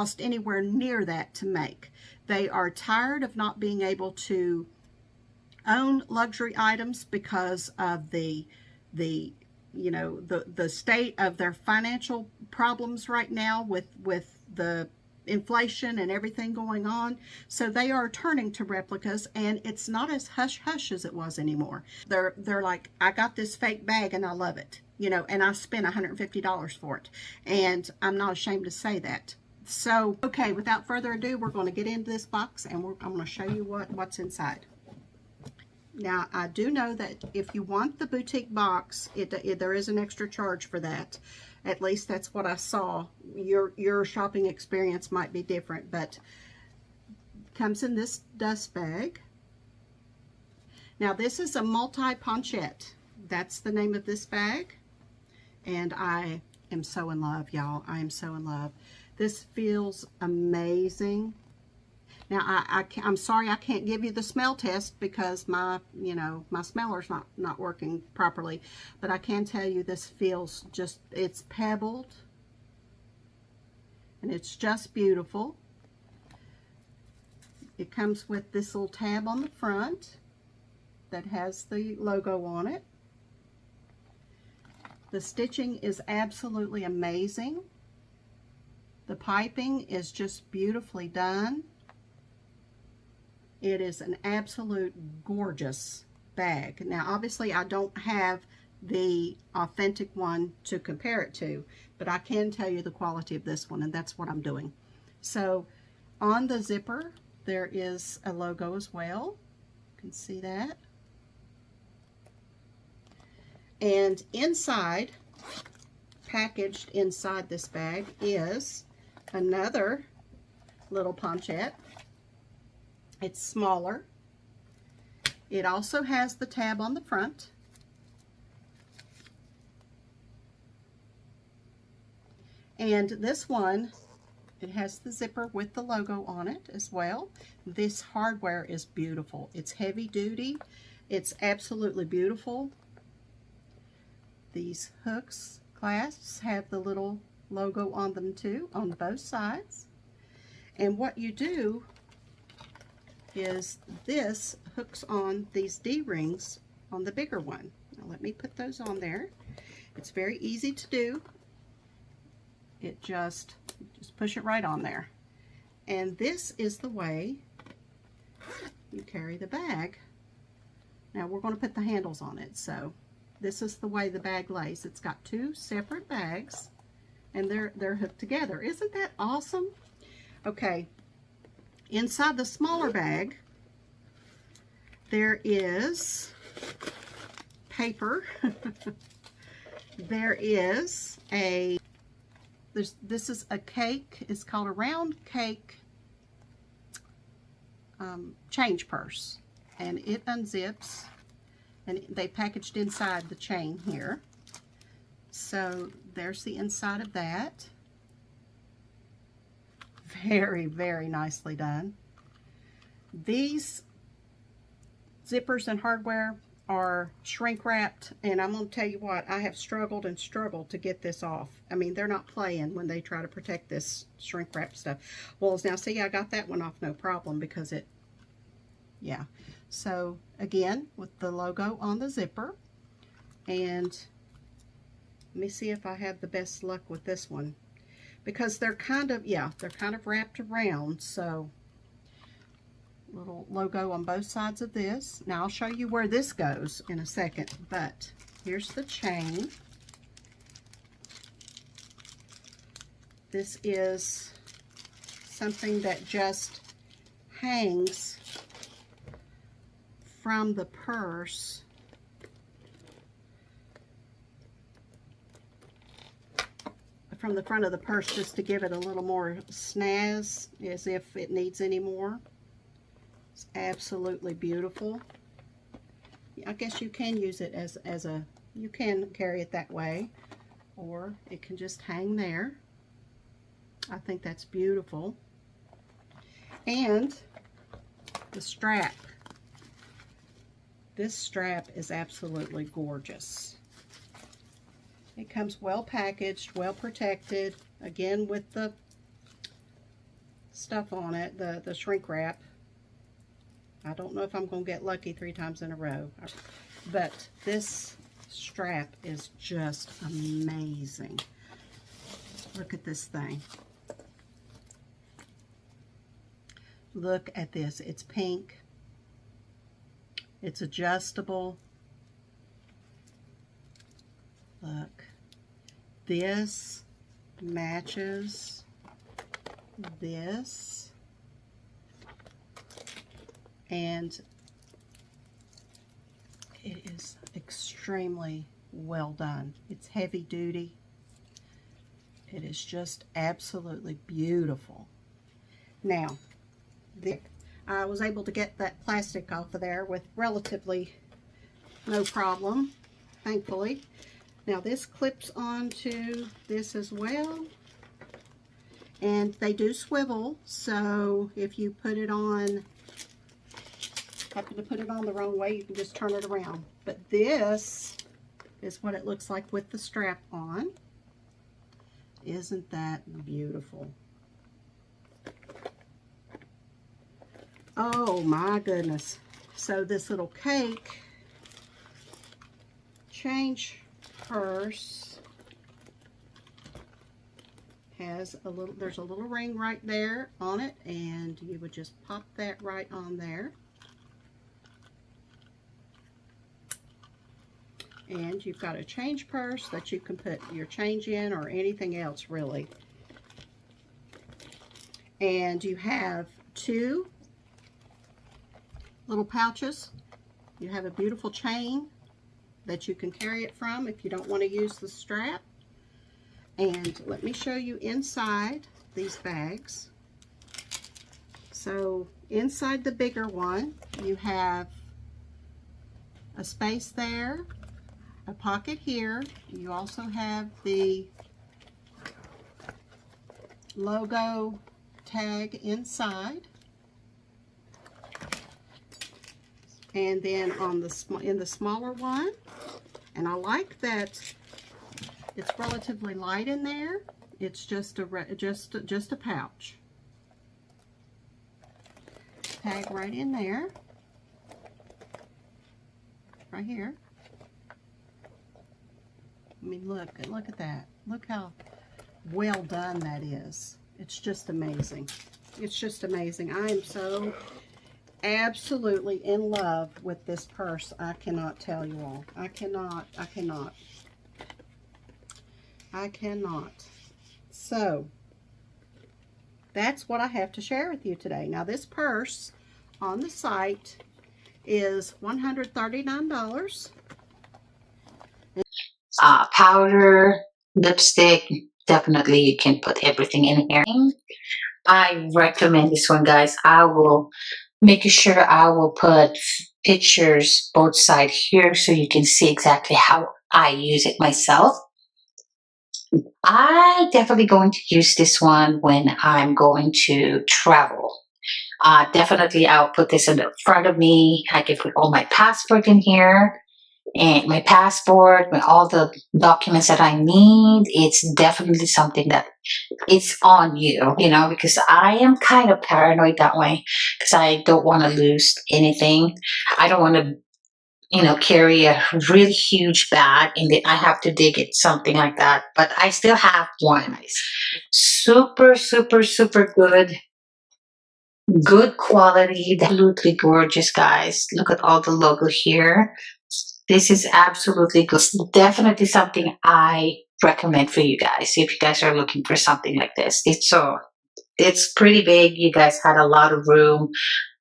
cost anywhere near that to make. They are tired of not being able to own luxury items because of the state of their financial problems right now with the inflation and everything going on. So they are turning to replicas, and it's not as hush hush as it was anymore. They're like, I got this fake bag and I love it, and I spent $150 for it, and I'm not ashamed to say that. So, okay, without further ado, we're going to get into this box, and I'm going to show you what's inside. Now, I do know that if you want the boutique box, there is an extra charge for that. At least that's what I saw. Your shopping experience might be different, but it comes in this dust bag. Now, this is a multi-ponchette. That's the name of this bag. And I am so in love, y'all. I am so in love. This feels amazing. Now, I'm sorry I can't give you the smell test because my smeller's not working properly. But I can tell you this feels just, it's pebbled. And it's just beautiful. It comes with this little tab on the front that has the logo on it. The stitching is absolutely amazing. The piping is just beautifully done. It is an absolute gorgeous bag. Now, obviously, I don't have the authentic one to compare it to, but I can tell you the quality of this one, and that's what I'm doing. So, on the zipper, there is a logo as well. You can see that. And inside, packaged inside this bag, is another little ponchette. It's smaller. It also has the tab on the front. And this one, it has the zipper with the logo on it as well. This hardware is beautiful. It's heavy duty. It's absolutely beautiful. These hooks, clasps, have the little logo on them too, on both sides. And what you do is this hooks on these D-rings on the bigger one. Now let me put those on there. It's very easy to do. It just push it right on there. And this is the way you carry the bag. Now we're going to put the handles on it. So this is the way the bag lays. It's got two separate bags and they're hooked together. Isn't that awesome? Okay. Inside the smaller bag, there is paper. There is this is a cake. It's called a round cake change purse. And it unzips. And they packaged inside the chain here. So there's the inside of that. Very, very nicely done. These zippers and hardware are shrink wrapped, and I'm going to tell you what, I have struggled and struggled to get this off. I mean, they're not playing when they try to protect this shrink wrap stuff. Well, now see, I got that one off no problem because it, yeah. So again, with the logo on the zipper, and let me see if I have the best luck with this one. Because they're kind of, yeah, they're kind of wrapped around, so little logo on both sides of this. Now I'll show you where this goes in a second, but here's the chain. This is something that just hangs from the purse. From the front of the purse, just to give it a little more snazz, as if it needs any more. It's absolutely beautiful. I guess you can use it as a, you can carry it that way, or it can just hang there. I think that's beautiful. And the strap. This strap is absolutely gorgeous. It comes well packaged, well protected, again with the stuff on it, the shrink wrap. I don't know if I'm going to get lucky 3 times in a row. But this strap is just amazing. Look at this thing. Look at this. It's pink. It's adjustable. Look. This matches this. And it is extremely well done. It's heavy duty. It is just absolutely beautiful. Now, I was able to get that plastic off of there with relatively no problem, thankfully. Now this clips onto this as well. And they do swivel, so if you put it on, happen to put it on the wrong way, you can just turn it around. But this is what it looks like with the strap on. Isn't that beautiful? Oh my goodness. So this little cake change purse has a little, there's a little ring right there on it, and you would just pop that right on there. And you've got a change purse that you can put your change in or anything else really. And you have 2 little pouches. You have a beautiful chain that you can carry it from if you don't want to use the strap. And let me show you inside these bags. So inside the bigger one, you have a space there, a pocket here. You also have the logo tag inside. And then on in the smaller one, and I like that it's relatively light in there. It's just a pouch. Tag right in there, right here. I mean, look at that. Look how well done that is. It's just amazing. It's just amazing. I am so absolutely in love with this purse. I cannot tell you all. I cannot. So that's what I have to share with you today. Now this purse on the site is $139. Powder, lipstick, definitely you can put everything in here. I recommend this one, guys. I will make sure I will put pictures both sides here so you can see exactly how I use it myself. I definitely going to use this one when I'm going to travel. Definitely I'll put this in the front of me. I can put all my passport in here. And my passport, with all the documents that I need. It's definitely something that it's on you, you know, because I am kind of paranoid that way because I don't want to lose anything. I don't want to, you know, carry a really huge bag and then I have to dig it, something like that. But I still have one. Super, super, super good. Good quality. Absolutely gorgeous, guys. Look at all the logo here. This is absolutely good. Definitely something I recommend for you guys if you guys are looking for something like this. It's pretty big. You guys had a lot of room.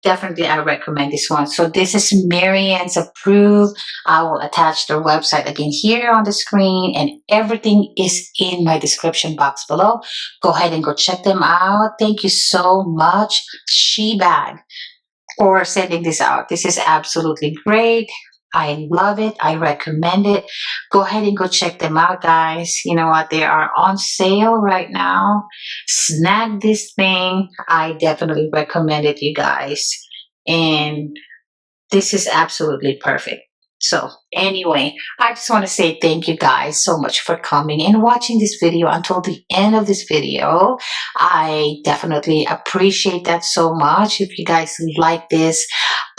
Definitely I recommend this one. So this is Marianne's approved. I will attach their website again here on the screen, and everything is in my description box below. Go ahead and go check them out. Thank you so much, Shebag, for sending this out. This is absolutely great. I love it. I recommend it. Go ahead and go check them out, guys. You know what? They are on sale right now. Snag this thing. I definitely recommend it, you guys. And this is absolutely perfect. So anyway, I just want to say thank you guys so much for coming and watching this video until the end of this video. I definitely appreciate that so much. If you guys like this,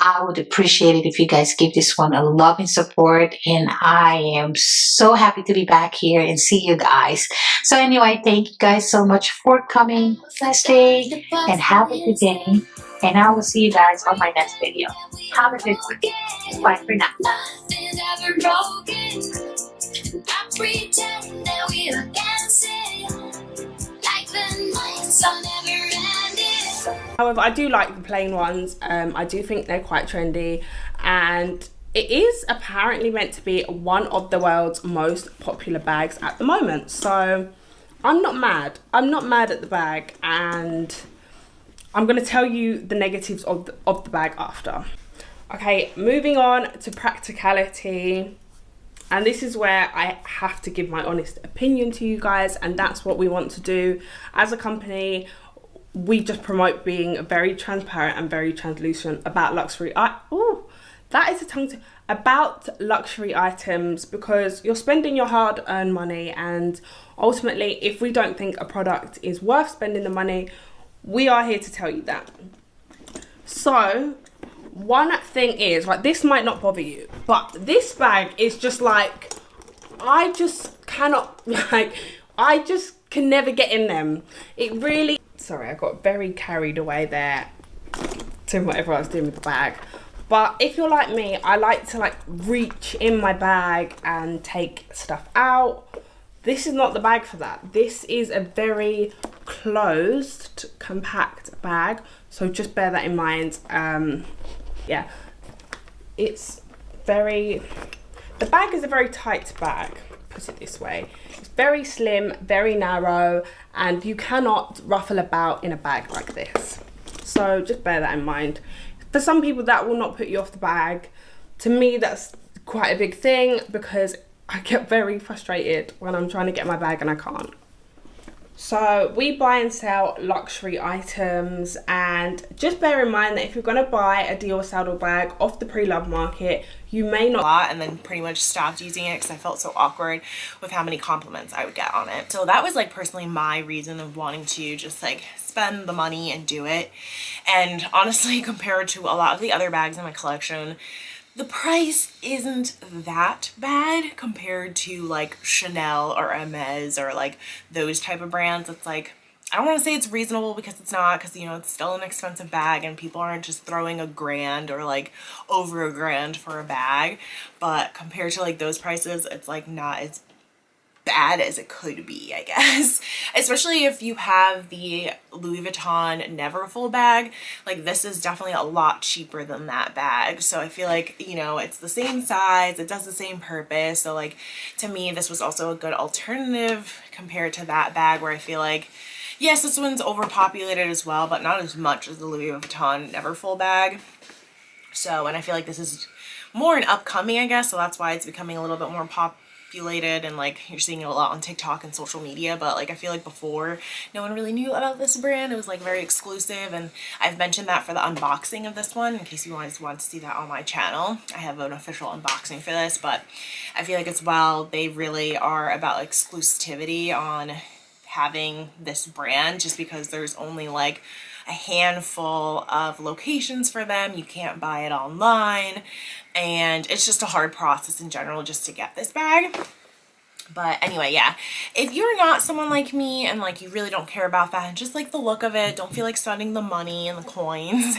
I would appreciate it if you guys give this one a love and support. And I am so happy to be back here and see you guys. So anyway, thank you guys so much for coming. Blessed day and have a good day. And I will see you guys on my next video. Have a good one. Bye for now. Nothing's ever broken. I pretend that we are dancing like the nights are never ending. However, I do like the plain ones. I do think they're quite trendy, and it is apparently meant to be one of the world's most popular bags at the moment. So I'm not mad. I'm not mad at the bag, and I'm going to tell you the negatives of the bag after. Okay, moving on to practicality. And this is where I have to give my honest opinion to you guys, and that's what we want to do as a company. We just promote being very transparent and very translucent about luxury. That is a tongue about luxury items, because you're spending your hard-earned money, and ultimately, if we don't think a product is worth spending the money, we are here to tell you that. So one thing is, like, this might not bother you, but this bag is just like, I just cannot, like, I just can never get in them. It really, sorry, I got very carried away there to whatever I was doing with the bag. But if you're like me, I like to like reach in my bag and take stuff out. This is not the bag for that. This is a very closed, compact bag. So just bear that in mind. Yeah, it's very, the bag is a very tight bag, put it this way. It's very slim, very narrow, and you cannot ruffle about in a bag like this. So just bear that in mind. For some people, that will not put you off the bag. To me, that's quite a big thing, because I get very frustrated when I'm trying to get my bag and I can't. So we buy and sell luxury items, and just bear in mind that if you're going to buy a Dior saddle bag off the pre-loved market, you may not. And then pretty much stopped using it because I felt so awkward with how many compliments I would get on it. So that was like personally my reason of wanting to just like spend the money and do it. And honestly, compared to a lot of the other bags in my collection, the price isn't that bad compared to like Chanel or Hermes or like those type of brands. It's like, I don't want to say it's reasonable, because it's not, because you know, it's still an expensive bag and people aren't just throwing $1,000 or like over $1,000 for a bag. But compared to like those prices, it's like not as bad as it could be, I guess. Especially if you have the Louis Vuitton Neverfull bag. Like, this is definitely a lot cheaper than that bag. So I feel like, you know, it's the same size, it does the same purpose. So like, to me, this was also a good alternative compared to that bag, where I feel like, yes, this one's overpopulated as well, but not as much as the Louis Vuitton Neverfull bag. So, and I feel like this is more an upcoming, I guess, so that's why it's becoming a little bit more populated, and like you're seeing it a lot on TikTok and social media. But like, I feel like before, no one really knew about this brand. It was like very exclusive, and I've mentioned that for the unboxing of this one, in case you guys want to see that on my channel. I have an official unboxing for this, but I feel like as well, they really are about exclusivity on having this brand, just because there's only like a handful of locations for them. You can't buy it online, and it's just a hard process in general just to get this bag. But anyway, yeah, if you're not someone like me and like you really don't care about that and just like the look of it, don't feel like spending the money and the coins,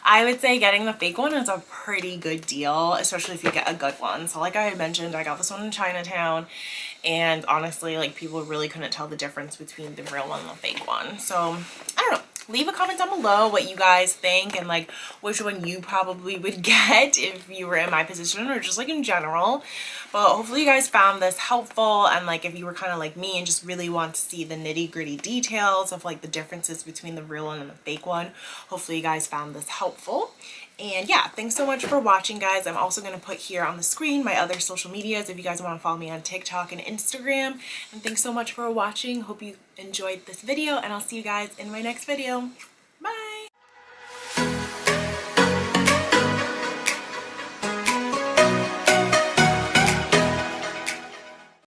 I would say getting the fake one is a pretty good deal, especially if you get a good one. So like I had mentioned, I got this one in Chinatown, and honestly, like, people really couldn't tell the difference between the real one and the fake one. So I don't know, leave a comment down below what you guys think, and like which one you probably would get if you were in my position, or just like in general. But hopefully you guys found this helpful, and like if you were kind of like me and just really want to see the nitty-gritty details of like the differences between the real one and the fake one, hopefully you guys found this helpful. And yeah, thanks so much for watching, guys. I'm also going to put here on the screen my other social medias if you guys want to follow me on TikTok and Instagram. And thanks so much for watching. Hope you enjoyed this video, and I'll see you guys in my next video.